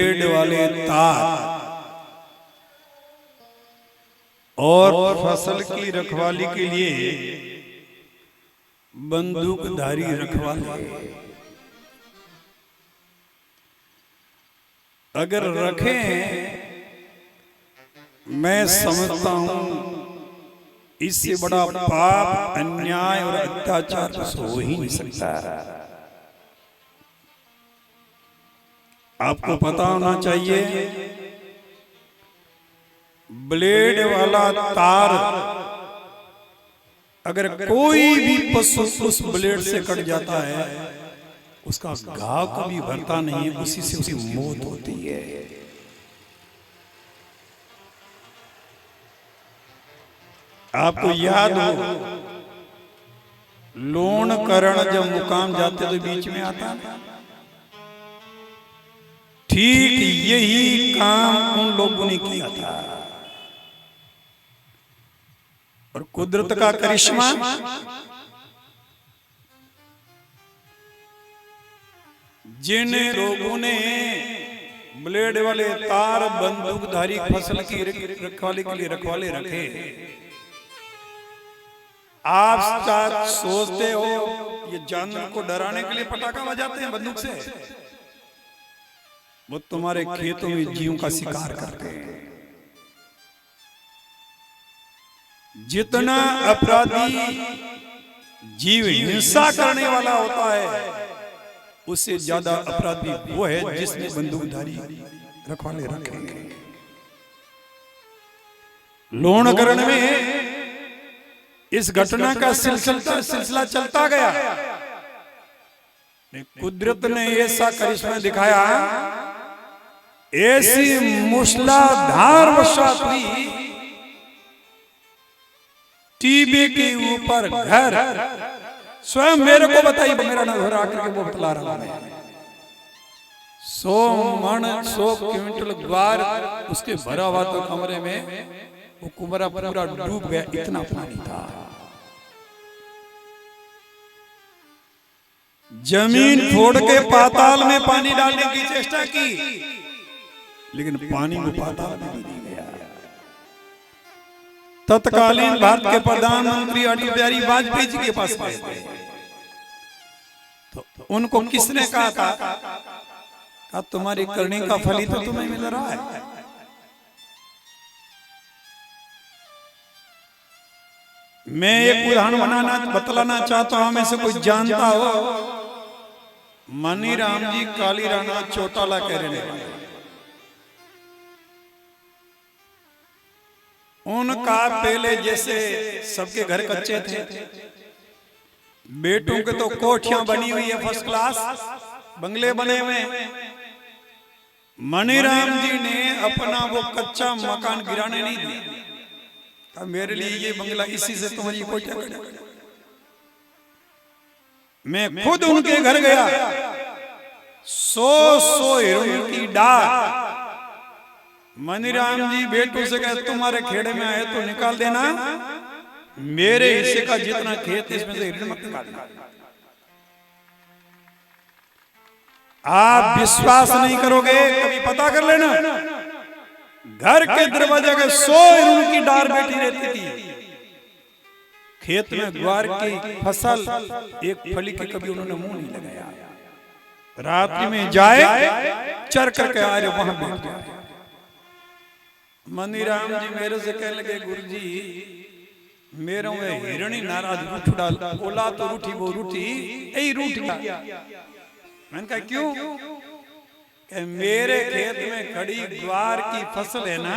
Blade वाले तार और फसल की रखवाली के लिए बंदूकधारी रखवाले अगर रखें, मैं समझता हूं इससे बड़ा पाप, अन्याय और अत्याचार कुछ हो ही नहीं सकता। आपको पता होना चाहिए, ब्लेड वाला तार अगर कोई भी पशु उस ब्लेड से कट जाता है, उसका घाव कभी भरता नहीं है, उसी से उसकी मौत होती है। आपको याद हो, लोणकरण जब मुकाम जाते तो बीच में आता था, ठीक यही काम उन लोगों ने किया था। और कुदरत का करिश्मा, जिन लोगों ने ब्लेड वाले तार बंदूकधारी फसल की रखवाली के लिए रखवाले रखे, आप सोचते हो ये जानवर को डराने के लिए पटाखा बजाते हैं बंदूक से? वो तुम्हारे खेतों में जीवों का शिकार करते हैं। जितना अपराधी जीव हिंसा करने वाला होता है, उससे ज्यादा अपराधी वो है जिसने बंदूकधारी रखवाले रखे हैं। लोणकरण में इस घटना का सिलसिला चलता गया। कुदरत ने ऐसा करिश्मा दिखाया, ऐसी मूसलाधार वर्षा हुई, टीबी के ऊपर घर, स्वयं मेरे को बताइए, मेरा घर आकर के वो बतला रहा है, 100 क्विंटल ग्वार उसके भरा हुआ तो कमरे में वो कुमरा पूरा डूब गया, इतना पानी था। जमीन फोड़ के पाताल में पानी डालने की चेष्टा की, लेकिन पानी को पाताल में भी नहीं गया। तत्कालीन भारत के प्रधानमंत्री अटल बिहारी वाजपेयी जी के पास गए थे, तो उनको किसने कहा था, तुम्हारी करनी का फल ही तो तुम्हें मिल रहा है। मैं एक उदाहरण बतलाना चाहता हूं, में से कोई जानता हो, मनीराम जी काली राणा चौटाला कह रहे हैं, उनका पहले जैसे सबके घर कच्चे थे, बेटों के तो कोठियां बनी हुई है, फर्स्ट क्लास बंगले बने हुए। मनीराम जी ने अपना वो कच्चा मकान गिराने नहीं दिया, मेरे लिए ये बंगला, इसी से तुम्हारी कोठियां कट। मैं खुद उनके घर गया, 100 हिरण की डाल। मनीराम जी बेटों से कहे, तुम्हारे खेड़े में आए तो निकाल देना, मेरे हिस्से का जितना खेत इसमें से हिरण मत निकालना। आप विश्वास नहीं करोगे, कभी पता कर लेना, घर के दरवाजे के 100 हिरण की डार बैठी रहती थी। खेत में ग्वार की फसल एक फली के कभी उन्होंने मुंह नहीं लगाया। रात्रि में जाए चर करके आ रहे, वहां बैठ जाए। मनीराम जी मेरे से कहने लगे, गुरुजी मेरे में हिरणी नाराज रूठ डाल, बोला तो रूठी, वो रूठी यही रूठ गया। मैंने कहा क्यों? कि मेरे खेत में खड़ी ग्वार की फसल है ना,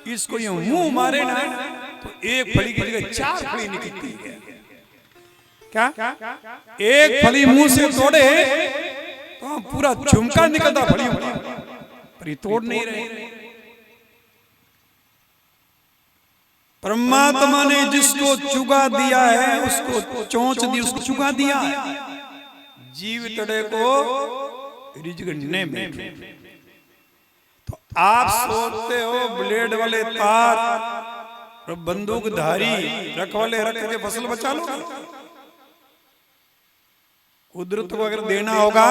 इसको ये मुंह मारे ना तो एक फली की जगह 4 फली निकलती है। क्या एक फली मुंह से तोड़े तो पूरा झुमका निकलता फली पर ये तोड़ नहीं रहे। परमात्मा ने जिसको चुगा दिया है, उसको चोंच दी, उसको चुगा दिया। जीव तड़े को रिज़्क़ नहीं मिले। तो आप सोचते हो ब्लेड वाले तार और बंदूकधारी रखवाले रख के फसल बचा लो? कुदरत को अगर देना होगा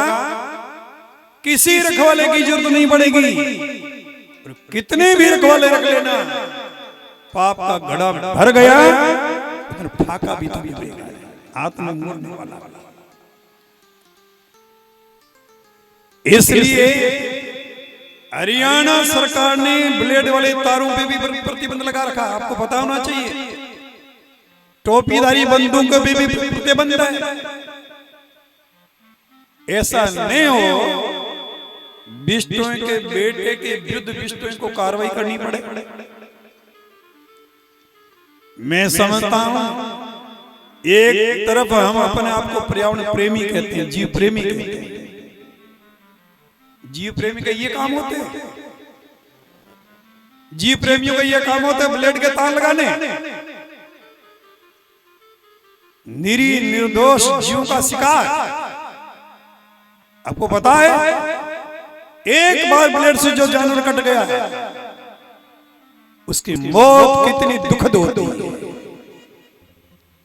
किसी रखवाले की जरूरत नहीं पड़ेगी। और कितने भी रखवाले रख लेना, पाप का घड़ा भर गया, फाका भी तभी पड़ेगा, हाथ में मुड़ने वाला। इसलिए हरियाणा सरकार ने ब्लेड वाले तारों पे भी प्रतिबंध लगा रखा, आपको पता होना चाहिए। टोपीधारी बंदूकों पे भी प्रतिबंध है। ऐसा नहीं हो बिश्नोई के बेटे के विरुद्ध बिश्नोई को कार्रवाई करनी पड़े। मैं समझता हूं एक तरफ हम अपने आप को पर्यावरण प्रेमी कहते हैं, जीव प्रेमी कहते हैं। जीव प्रेमी का ये काम होते हैं, जीव प्रेमियों का ये काम होता है ब्लेड के तार लगाने। निरी निर्दोष जीव का शिकार। आपको पता है एक बार ब्लेड से जो जानवर कट गया उसकी मौत कितनी दुखद होती है।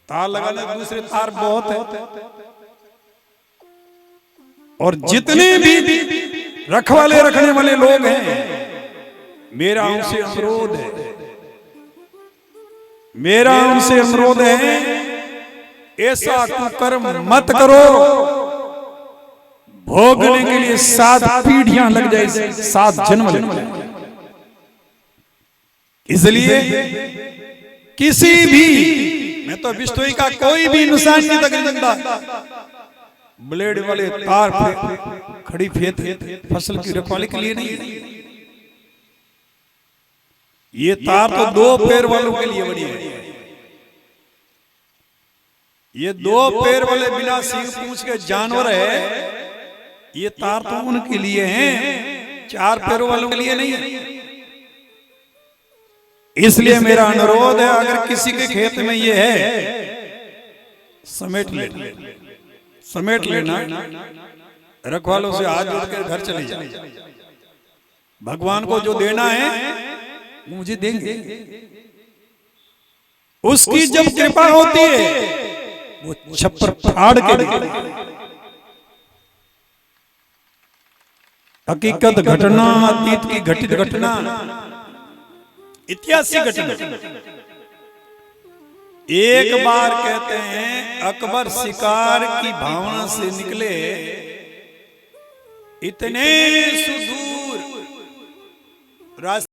तार लगाने दूसरे तार बहुत है। और जितने भी रखवाले रखने वाले लोग हैं, मेरा उनसे अनुरोध है, मेरा उनसे अनुरोध है, ऐसा कुकर्म मत करो। भोगने के लिए 7 पीढ़ियां लग जाए, 7 जन्म लग जाए। इसलिए किसी भी, मैं तो बिश्नोई का कोई भी इंसान नहीं तकलीफ, ब्लेड वाले तार पे खड़ी फेत फसल की रखवाली के लिए नहीं है। ये तार तो 2 पैर वालों के लिए बनी है। ये 2 पैर वाले बिना सींग पूंछ के जानवर है, ये तार तो उनके लिए हैं, 4 पैरों वालों के लिए नहीं है। इसलिए मेरा अनुरोध है, अगर किसी के खेत में ये है समेट लेना, रखवालों से हाथ जोड़कर घर चले जाए। भगवान को जो देना है मुझे देंगे। उसकी जब कृपा होती है वो छप्पर फाड़ के देगा। हकीकत घटना, अतीत की घटित घटना, ऐतिहासिक घटना। एक बार कहते हैं अकबर शिकार की भावना से निकले, इतने सुदूर रास्ते